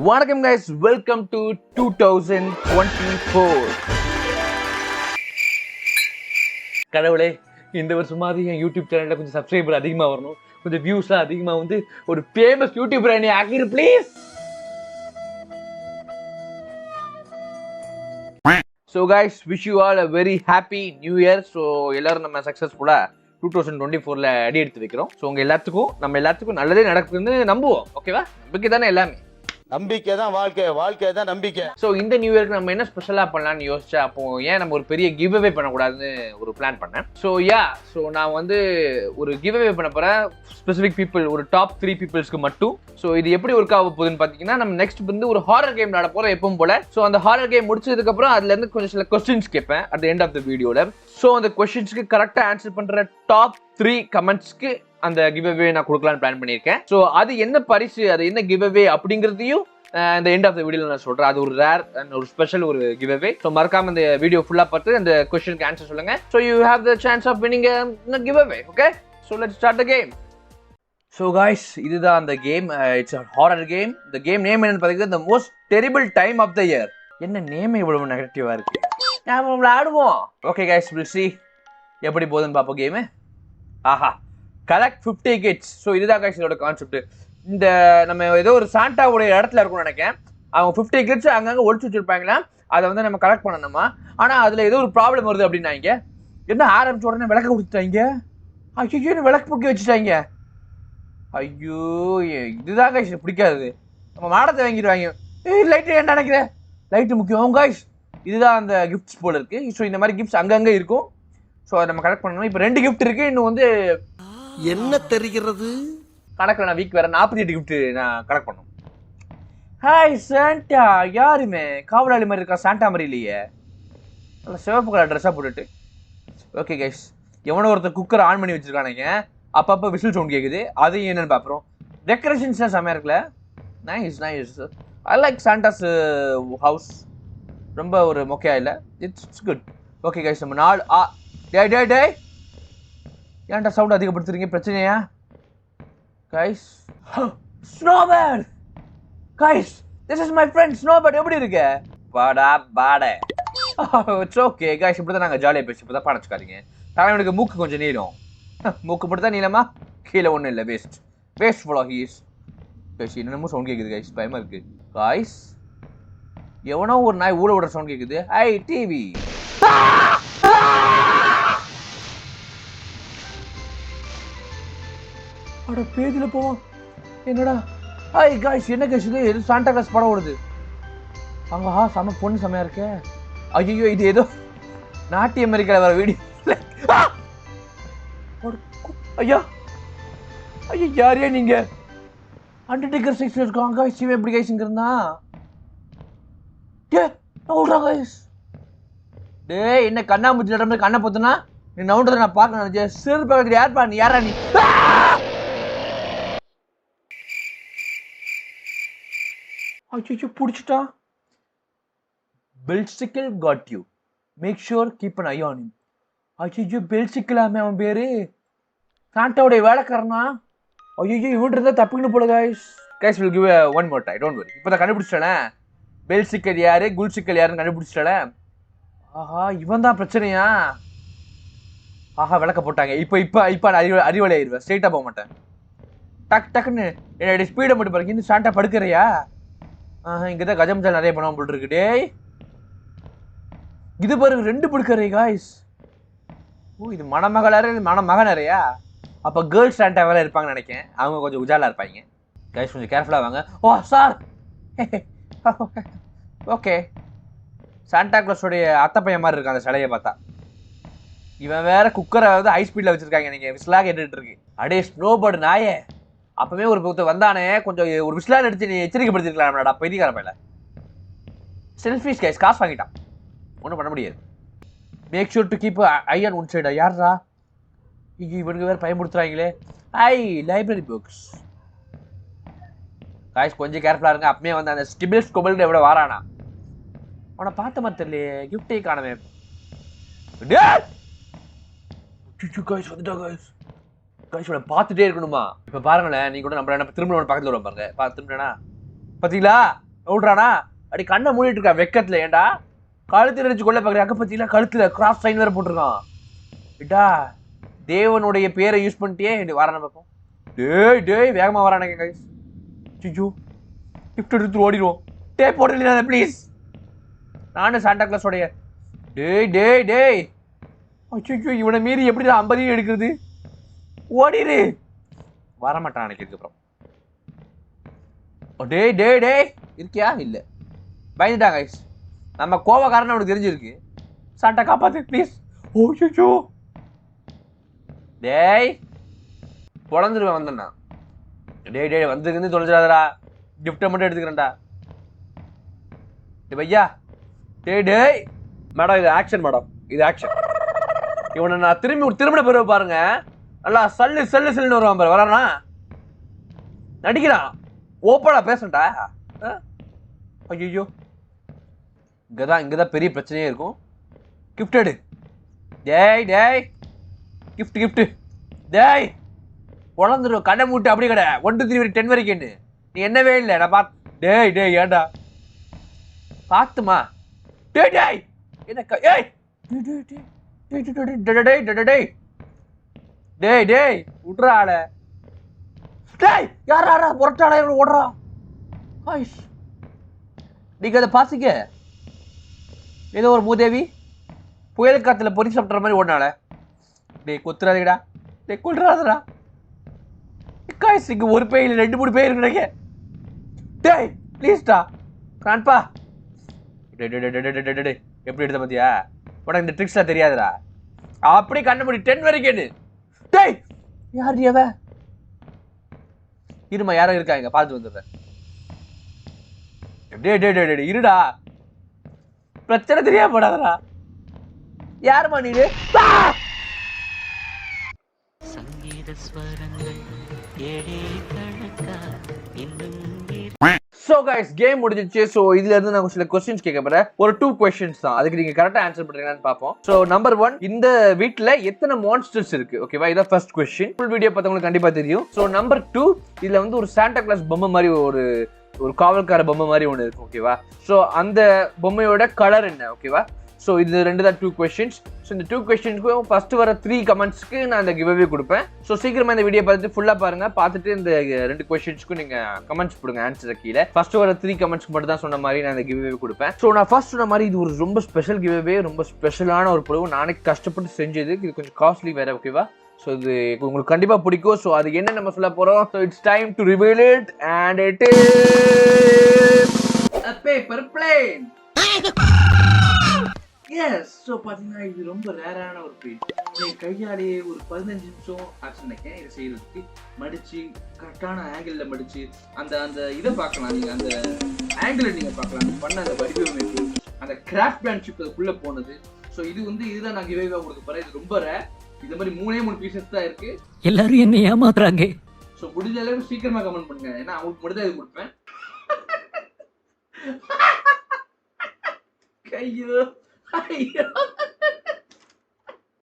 வணக்கம் guys, welcome to 2024. கடவுளே, இந்த வருஷமாவது என் யூடியூப் சேனல்ல கொஞ்சம் சப்ஸ்கிரைபர் அதிகமா வரணும், கொஞ்சம் வியூஸ்லாம் அதிகமா வந்து ஒரு ஃபேமஸ் யூடியூபர் என்னை ஆக்கிரு please. So guys, wish you all a very happy new year. So எல்லாரும் நம்ம சக்சஸ்ஃபுல்லா 2024ல அடி எடுத்து வைக்கிறோம். ஸோ உங்க நம்ம எல்லாத்துக்கும் நல்லதே நடக்குதுன்னு நம்புவோம். ஓகேவா? நம்பிக்கை தானே எல்லாமே. நம்பிக்கை தான் வாழ்க்கை, வாழ்க்கை தான் நம்பிக்கை. ஸோ இந்த நியூ இயர்க்கு நம்ம என்ன ஸ்பெஷலாக பண்ணலான்னு யோசிச்சா, அப்போ ஏன் நம்ம ஒரு பெரிய கிவ் அவே பண்ணக்கூடாதுன்னு ஒரு பிளான் பண்ணேன். ஸோ நான் வந்து ஒரு கிவ் அவே பண்ண போகிறேன் ஸ்பெசிஃபிக் பீப்புள், ஒரு டாப் 3 பீப்புள்ஸ்க்கு மட்டும். ஸோ இது எப்படி ஒர்க் ஆக போகுதுன்னு பார்த்தீங்கன்னா, நம்ம நெக்ஸ்ட் வந்து ஒரு ஹாரர் கேம் விளாட போகிறோம் எப்பவும் போல. ஸோ அந்த ஹாரர் கேம் முடிச்சதுக்கப்புறம் அதுலேருந்து கொஞ்சம் சில கொஸ்டின்ஸ் கேட்பேன் at the end of the வீடியோவில். ஸோ அந்த கொஸ்டின்ஸ்க்கு கரெக்டாக ஆன்சர் பண்ணுற டாப் 3 கமெண்ட்ஸ்க்கு அந்த கிவ் அவே நான் கொடுக்கலான்னு பிளான் பண்ணியிருக்கேன். ஸோ அது என்ன பரிசு, அது என்ன கிவ் அவே அப்படிங்கிறதையும் இந்த எண்ட் ஆஃப் த வீடியோல நான் சொல்றேன். அது ஒரு ரேர் அண்ட் ஒரு ஸ்பெஷல் ஒரு கிவ் அவே. ஸோ மறக்காம இந்த வீடியோ ஃபுல்லா பார்த்து அந்த கொஸ்டினுக்கு ஆன்சர் சொல்லுங்க. So you have the chance of winning give away. Okay, so let's start the game. So guys, இதுதான் அந்த game. It's a horror game. இந்த கேம் நேம் என்னன்னு பார்த்தீங்கன்னா, the most terrible time of the year. என்ன name இவ்வளவு நெகட்டிவா இருக்கு? நாம விளையாடுவோம். ஓகே காய்ஸ், வில் see எப்படி போகுதுன்னு பார்ப்போம் கேமு. ஆஹா, கலெக்ட் 50 கிட்ஸ். ஸோ இதுதான் காய்ஸ் இதோட கான்செப்ட். இந்த நம்ம ஏதோ ஒரு சாண்டாவுடைய இடத்துல இருக்கும்னு நினைக்கிறேன். அவங்க 50 கிட்ஸ் அங்கங்கே ஒழிச்சு வச்சிருப்பாங்களா, அதை வந்து நம்ம கலெக்ட் பண்ணணுமா. ஆனால் அதில் ஏதோ ஒரு ப்ராப்ளம் வருது அப்படின்னாங்க. என்ன ஆரம்பிச்ச உடனே விளக்க கொடுத்துட்டாங்க. ஐயோ, விளக்கு பொக்கி வச்சுட்டாங்க. ஐயோ, இதுதான் காய்ஸ் பிடிக்காது. நம்ம மாடத்தை வாங்கிடுவாங்க. லைட்டு ஏன் நினைக்கிறேன், லைட்டு முக்கியம் காய்ஸ். இதுதான் அந்த கிஃப்ட்ஸ் போல இருக்கு. ஸோ இந்த மாதிரி கிஃப்ட்ஸ் அங்கங்கே இருக்கும். ஸோ அதை நம்ம கலெக்ட் பண்ணணும். இப்போ 2 கிஃப்ட் இருக்கு. இன்னும் வந்து என்ன தெரிகிறது கணக்கில் நான் வீக் வேற 48 கிஃப்ட் நான் கலெக்ட் பண்ணோம். Hi Santa. யாருமே காவலாளி மாதிரி இருக்கா, சாண்டா மாதிரி இல்லையே. நல்லா சிவப்பு கலர் ட்ரெஸ்ஸாக போட்டுட்டு. ஓகே கைஸ், எவனோ ஒருத்தர் குக்கர் ஆன் பண்ணி வச்சிருக்கானுங்க. அப்பப்போ விசில் சவுண்ட் கேட்குது. அதையும் என்னன்னு பார்க்குறோம். டெக்கரேஷன்ஸ்லாம் செம்மையாக இருக்குல்ல. Nice nice. I like Santa's house. ரொம்ப ஒரு மொக்கையா இல்லை. It's good. ஓகே கைஸ், நம்ம 4 டே ஏன்டா சவுண்ட் அதிகப்படுத்துறீங்க, பிரச்சனையா? Guys, Snowbird. Guys, this is my friend Snowbird. எப்படி இருக்க? பாடா பாட. It's okay guys, இப்படி தான் நாங்க ஜாலியா பேசி இப்பதான் பாடச்சுக்காதீங்க. தலைவனுக்கு மூக்கு கொஞ்சம் நீளம். மூக்கு மட்டும் தான் நீளமா, கீழே ஒன்றும் இல்லை. Waste follow he's. பேசி என்னமோ சவுண்ட் கேட்குது கைஸ், பயமா இருக்கு. காய்ஸ், எவனோ ஒரு நாய் ஊழ விடுற சவுண்ட் கேட்குது. ஐ டிவி. அட பேஜில் போவோம். என்னடா ஹாய் காய்ஸ், என்ன கேஸ் இது? எது சாண்டா கிளாஸ் படம் ஓடுது அங்க. செம பொண்ணு செமையா இருக்கே. ஐயோ, இது ஏதோ நாட்டிய அமெரிக்காவில் வர வீடியோ. ஐயா ஐயோ, யாரையா நீங்க? அண்டர்டேக்கர் செக்ஷன் இருக்காங்க காய்ஸ். இவன் எப்படி காய்ஸ் இங்க இருந்தா? காய்ஸ், டேய் என்ன கண்ணாமூச்சி நடந்த கண்ணை பொத்துனா நீ நவுண்டதை நான் பார்க்க நினைச்சேன். சிறு பக்கத்தில் யார்ப்பா நீ? யாரா நீ? ஐயோ, பிடிச்சிட்டா. பெல்சிக்கல் got you, make sure keep an eye on him. ஐயோ, பெல்சிக்கலாமே அவன் பேரு. சாண்டாவுடைய வேலைக்காரனா? ஐயோ, இவன் இருந்தா தப்பிக்கணும் போல guys. Guys will give one more try, don't worry. இப்போதான் கண்டுபிடிச்சிட்டேன். பெல்சிக்கல் யாரு, குல்சிக்கல் யாருன்னு கண்டுபிடிச்சிட்டேன். ஆஹா, இவன் தான் பிரச்சனையா? ஆஹா, விளக்க போட்டாங்க. இப்போ அறிவலை ஆயிடுவேன். ஸ்ட்ரெயிட்டா போக மாட்டேன். டக்குன்னு என்னுடைய ஸ்பீடை மட்டும் பாருங்க. இந்த சாண்டா படுக்கிறியா? இங்கதான் கஜம்ஜால் நிறைய பணம் போட்டு இருக்கு. டேய், இது பாருங்க 2 படுக்கறை காய்ஸ். ஓ, இது மணமகளாரு, இது மணமகனறையா? அப்ப கேர்ள்ஸ் சாண்டா வேற இருப்பாங்கன்னு நினைக்கிறேன். அவங்க கொஞ்சம் உஜாலா இருப்பாங்க காய்ஸ். கொஞ்சம் கேர்ஃபுல்லா வாங்க. ஓ சார். ஓகே, சாண்டா கிளாஸோடைய அத்தை பையன் மாதிரி இருக்கு அந்த சிலையை பார்த்தா. இவன் வேற குக்கரை வந்து ஹை ஸ்பீட்ல வச்சிருக்காங்க. நீங்க விசிலா கேட்டுட்டு இருக்கு. அடே ஸ்னோபர்டு நாயே, அப்பவே ஒரு புத்த வந்தானே, கொஞ்சம் ஒரு விசிலால் எடுத்து நீ எச்சரிக்கைப்படுத்திருக்கலாம். பெரியக்கார பையில செல்ஃபிஷ் கைஸ், காசு வாங்கிட்டான். ஒன்றும் பண்ண முடியாது. Make sure to keep eye on one சைடா. யாரா இவனுக்கு வேற பயன்படுத்துறாங்களே. Eye library books. காய்ஸ் கொஞ்சம் கேர்ஃபுல்லா இருங்க. அப்பவே வந்து அந்த ஸ்டிபிள் ஸ்கோபல் எவ்வளோ வாரானா, அவனை பார்த்த மாதிரி தெரியலையே. கிஃப்டே காணவே. காய்ஸ் வந்துட்டா காய்ஸ். காய்ஸ் பார்த்துட்டே இருக்கணுமா? இப்போ பாருங்களேன், நீ கூட நம்ம திரும்ப பக்கத்தில் வரும் பாருங்க. திரும்பினா பார்த்தீங்களா? விட்றானா அப்படி கண்ணை மூடிட்டு இருக்கா வெக்கத்துல. ஏன்டா கழுத்து நடிச்சு கொள்ள பாக்குற அக்க பத்தியில கழுத்துல கிராஸ் சைன் வேற போட்டிருக்கான். ஏடா தேவனுடைய பேரை யூஸ் பண்ணிட்டே வரான பார்ப்போம். டேய் வேகமா வரானுங்க கைஸ். சிச்சு கிஃப்ட் எடுத்து ஓடிடுவோம். டேய் போடல ப்ளீஸ். நானும் சாண்டா கிளாஸ் உடைய. டேய் அச்சோ இவனை மீறி எப்படி 50 எடுக்கிறது? ஓடிடு. வரமாட்டான் எனக்கு அப்புறம். டேய் இருக்கியா? இல்ல பயந்துட்டான் கைஸ். நம்ம கோவக்காரன் அவனுக்கு தெரிஞ்சிருக்கு. சாண்டா காப்பாத்து ப்ளீஸ். ஓ டேய் பொழந்துருவேன் வந்தேன்னா. டேய் வந்துருந்து தொலைஞ்சிடாதடா. கிஃப்டை மட்டும் எடுத்துக்கிறேன்டா. பையா டேய் மேடம் இது ஆக்ஷன் மேடம், இது ஆக்ஷன். இவனை நான் திரும்பின பிறகு பாருங்க நல்லா சல்லுன்னு வருவான் பாரு. வரானா நடிக்கிறான். ஓப்பனா பேசண்டா. ஐயோ இங்கதான் பெரிய பிரச்சனையே இருக்கும். கிஃப்ட் எடு. டேய் கிஃப்ட் டேய் பொழந்துடும். கடை மூட்டு அப்படி கடை 1 2 3 10 வரைக்கும் நீ என்னவே இல்லை. நான் பார்த்து டேய் ஏண்டா பார்த்துமா. டேய் என்ன ஏய் டேய் விட்றா ஆள. டேய் யாரா புரட்டாள ஓடுறா. நீங்க அதை பாசிக்க ஏதோ ஒரு மூதேவி புயல் காத்துல பொறி சாப்பிட்ற மாதிரி ஓடினால. டேய் கொத்துறாதீடா. டேய் கொல்றாதடா. காய்ஸ் இங்க ஒரு பேய் இல்லை 2 3 பேய் இருக்கு. டேய் ப்ளீஸ்டா காண்பா. டேய் எப்படி எடுத்த பாத்தியா? உனக்கு இந்த ட்ரிக்ஸ்லாம் தெரியாதுடா. அப்படி கண்டுபிடி 10 வரைக்கும். டேய் யார் நீ? அவ இருமா யாரோ இருக்காங்க பார்த்து வந்துடுறேன். டேய் இருடா. பிரச்சனை தெரியாம போடாதடா. யாருமா நீ? So guys game முடிஞ்சிச்சு. ஸோ இதுல இருந்து நான் சில கொஸ்டின்ஸ் கேட்க போறேன். ஒரு 2 questions தான். அதுக்கு நீங்க கரெக்டா ஆன்சர் பண்றீங்களான்னு பார்ப்போம். ஸோ நம்பர் 1 இந்த வீட்ல எத்தனை மான்ஸ்டர்ஸ் இருக்கு? ஓகேவா இதான் ஃபர்ஸ்ட் கொஸ்டின். ஃபுல் வீடியோ பார்த்தவங்களுக்கு கண்டிப்பா தெரியும். ஸோ நம்பர் 2 இதுல வந்து ஒரு சாண்டா கிளாஸ் பொம்மை மாதிரி ஒரு காவல்கார பொம்மை மாதிரி ஒன்று இருக்கு. ஓகேவா ஸோ அந்த பொம்மையோட கலர் என்ன? ஓகேவா ஸோ இது 2 தான் 2 questions. ஸோ இந்த 2 questionஸ்க்கும் ஃபர்ஸ்ட் வர 3 கமெண்ட்ஸ்க்கு நான் இந்த கிவ்அவே கொடுப்பேன். ஸோ சீக்கிரமா இந்த வீடியோ பார்த்துட்டு ஃபுல்லா பாருங்க. பார்த்துட்டு இந்த 2 questionsக்கும் நீங்க கமெண்ட்ஸ் போடுங்க ஆன்சர் கீழே. ஃபர்ஸ்ட் வர 3 கமெண்ட்ஸ்க்கு மட்டும் தான் சொன்ன மாதிரி நான் இந்த கிவ்அவே கொடுப்பேன். ஸோ நான் ஃபர்ஸ்ட் சொன்ன மாதிரி இது ஒரு ரொம்ப ஸ்பெஷல் கிவ்அவே, ரொம்ப ஸ்பெஷலான ஒரு பொருள். நானே கஷ்டப்பட்டு செஞ்சது. இது கொஞ்சம் காஸ்ட்லி வேற. ஓகேவா ஸோ இது உங்களுக்கு கண்டிப்பா பிடிக்கும். ஸோ அது என்ன நம்ம சொல்ல போறோம்? So it's time to reveal it and it is a paper plane. Yes so பார்த்தீங்கன்னா இது ரொம்ப ரேரான ஒரு பீட். என் கையாலேயே ஒரு 15 நிமிஷம் ஆச்சு நினைக்கிறேன் இதை செய்யறதுக்கு. மடிச்சு கரெக்டான ஆங்கிளில் மடிச்சு அந்த இதை பார்க்கலாம். நீங்கள் அந்த ஆங்கிளை நீங்கள் பார்க்கலாம். பண்ண அந்த வடிவமைப்பு, அந்த கிராஃப்ட் மேன்ஷிப் அதுக்குள்ளே போனது. ஸோ இதுதான் நான் கிவேவா கொடுக்க போகிறேன். இது ரொம்ப ரேர். இந்த மாதிரி 3 பீசஸ் தான் இருக்கு. எல்லாரும் என்ன ஏமாத்துறாங்க. ஸோ முடிஞ்ச அளவுக்கு சீக்கிரமா கமெண்ட் பண்ணுங்க. ஏன்னா அவங்களுக்கு மட்டும் தான் இது கொடுப்பேன். ஐயோ